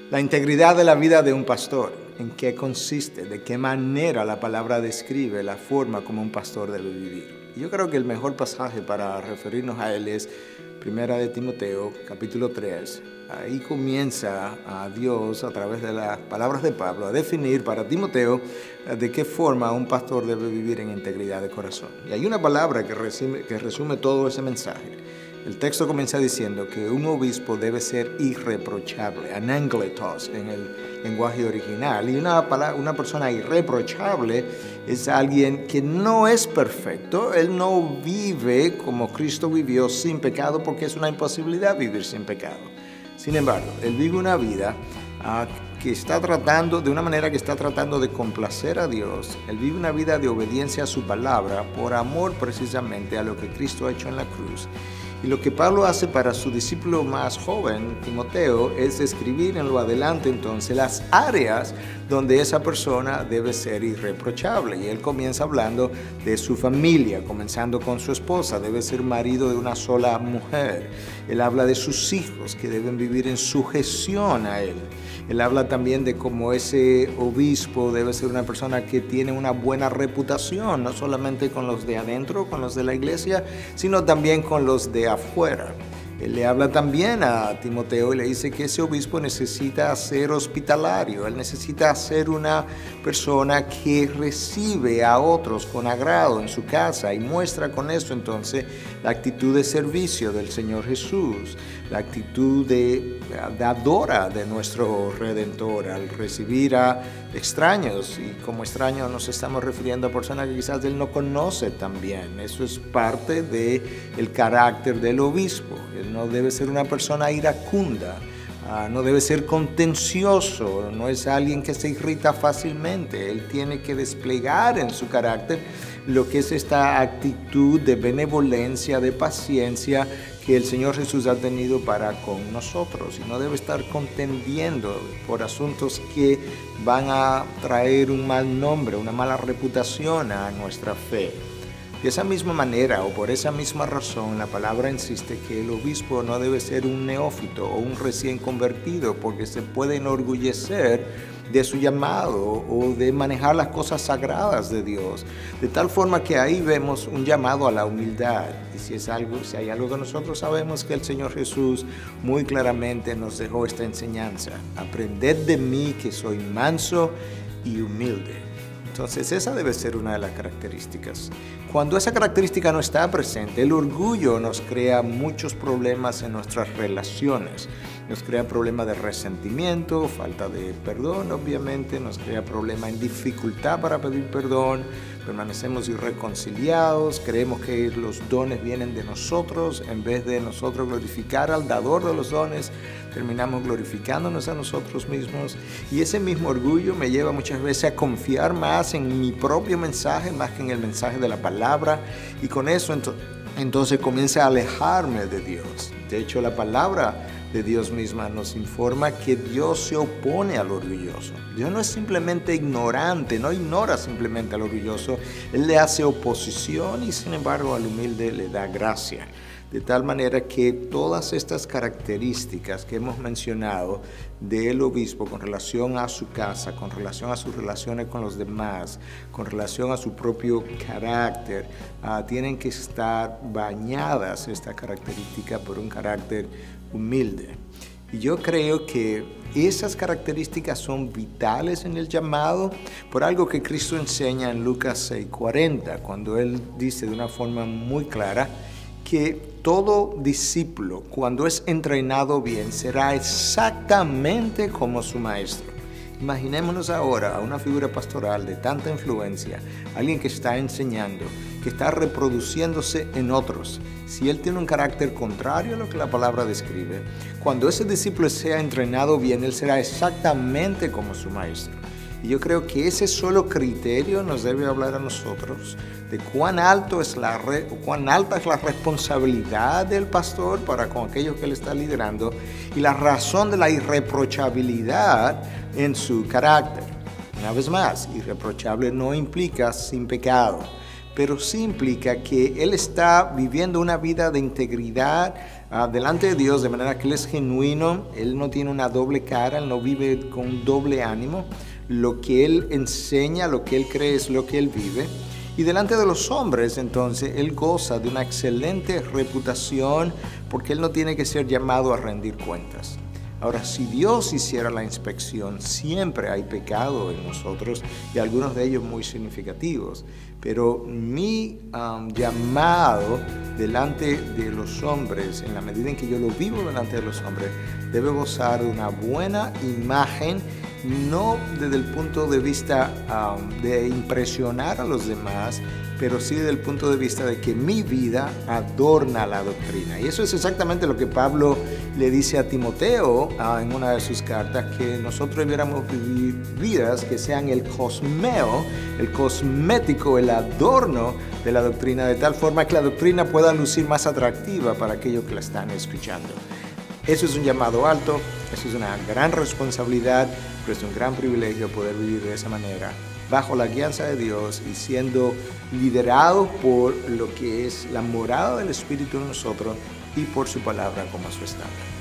La integridad de la vida de un pastor, ¿en qué consiste? ¿De qué manera la palabra describe la forma como un pastor debe vivir? Yo creo que el mejor pasaje para referirnos a él es Primera de Timoteo, capítulo 3. Ahí comienza a Dios, a través de las palabras de Pablo, a definir para Timoteo de qué forma un pastor debe vivir en integridad de corazón. Y hay una palabra que resume todo ese mensaje. El texto comienza diciendo que un obispo debe ser irreprochable, anangletos en el lenguaje original. Y una persona irreprochable es alguien que no es perfecto. Él no vive como Cristo vivió sin pecado, porque es una imposibilidad vivir sin pecado. Sin embargo, él vive una vida que está tratando, de una manera que está tratando de complacer a Dios. Él vive una vida de obediencia a su palabra por amor precisamente a lo que Cristo ha hecho en la cruz. Y lo que Pablo hace para su discípulo más joven, Timoteo, es escribir en lo adelante entonces las áreas donde esa persona debe ser irreprochable. Y él comienza hablando de su familia, comenzando con su esposa, debe ser marido de una sola mujer. Él habla de sus hijos que deben vivir en sujeción a él. Él habla también de cómo ese obispo debe ser una persona que tiene una buena reputación, no solamente con los de adentro, con los de la iglesia, sino también con los de afuera. Él le habla también a Timoteo y le dice que ese obispo necesita ser hospitalario, él necesita ser una persona que recibe a otros con agrado en su casa y muestra con eso entonces la actitud de servicio del Señor Jesús, la actitud de dadora de nuestro Redentor al recibir a extraños. Y como extraños nos estamos refiriendo a personas que quizás él no conoce tan bien. Eso es parte del carácter del obispo. Él no debe ser una persona iracunda, no debe ser contencioso, no es alguien que se irrita fácilmente. Él tiene que desplegar en su carácter lo que es esta actitud de benevolencia, de paciencia que el Señor Jesús ha tenido para con nosotros, y no debe estar contendiendo por asuntos que van a traer un mal nombre, una mala reputación a nuestra fe. De esa misma manera, o por esa misma razón, la palabra insiste que el obispo no debe ser un neófito o un recién convertido, porque se puede enorgullecer de su llamado o de manejar las cosas sagradas de Dios, de tal forma que ahí vemos un llamado a la humildad. Y si hay algo que nosotros sabemos, que el Señor Jesús muy claramente nos dejó esta enseñanza: aprended de mí, que soy manso y humilde. Entonces esa debe ser una de las características. Cuando esa característica no está presente, el orgullo nos crea muchos problemas en nuestras relaciones. Nos crea problemas de resentimiento, falta de perdón, obviamente, nos crea problemas en dificultad para pedir perdón, permanecemos irreconciliados, creemos que los dones vienen de nosotros, en vez de nosotros glorificar al dador de los dones, terminamos glorificándonos a nosotros mismos. Y ese mismo orgullo me lleva muchas veces a confiar más en mi propio mensaje, más que en el mensaje de la palabra, y con eso entonces comienza a alejarme de Dios. De hecho, la palabra de Dios misma nos informa que Dios se opone al orgulloso. Dios no es simplemente ignorante, no ignora simplemente al orgulloso. Él le hace oposición y sin embargo al humilde le da gracia. De tal manera que todas estas características que hemos mencionado del obispo con relación a su casa, con relación a sus relaciones con los demás, con relación a su propio carácter, tienen que estar bañadas, esta característica, por un carácter humilde. Y yo creo que esas características son vitales en el llamado, por algo que Cristo enseña en Lucas 6:40, cuando Él dice de una forma muy clara que todo discípulo, cuando es entrenado bien, será exactamente como su maestro. Imaginémonos ahora a una figura pastoral de tanta influencia, alguien que está enseñando, que está reproduciéndose en otros. Si él tiene un carácter contrario a lo que la palabra describe, cuando ese discípulo sea entrenado bien, él será exactamente como su maestro. Y yo creo que ese solo criterio nos debe hablar a nosotros de cuán alta es la responsabilidad del pastor para con aquellos que él está liderando, y la razón de la irreprochabilidad en su carácter. Una vez más, irreprochable no implica sin pecado, pero sí implica que él está viviendo una vida de integridad delante de Dios, de manera que él es genuino, él no tiene una doble cara, él no vive con un doble ánimo. Lo que él enseña, lo que él cree es lo que él vive. Y delante de los hombres, entonces, él goza de una excelente reputación porque él no tiene que ser llamado a rendir cuentas. Ahora, si Dios hiciera la inspección, siempre hay pecado en nosotros y algunos de ellos muy significativos. Pero mi llamado delante de los hombres, en la medida en que yo lo vivo delante de los hombres, debe gozar de una buena imagen, no desde el punto de vista de impresionar a los demás, pero sí desde el punto de vista de que mi vida adorna la doctrina. Y eso es exactamente lo que Pablo le dice a Timoteo en una de sus cartas, que nosotros debiéramos vivir vidas que sean el cosmeo, el cosmético, el adorno de la doctrina, de tal forma que la doctrina pueda lucir más atractiva para aquellos que la están escuchando. Eso es un llamado alto, eso es una gran responsabilidad, pero es un gran privilegio poder vivir de esa manera, bajo la guianza de Dios y siendo liderados por lo que es la morada del Espíritu en nosotros y por su palabra como su estándar.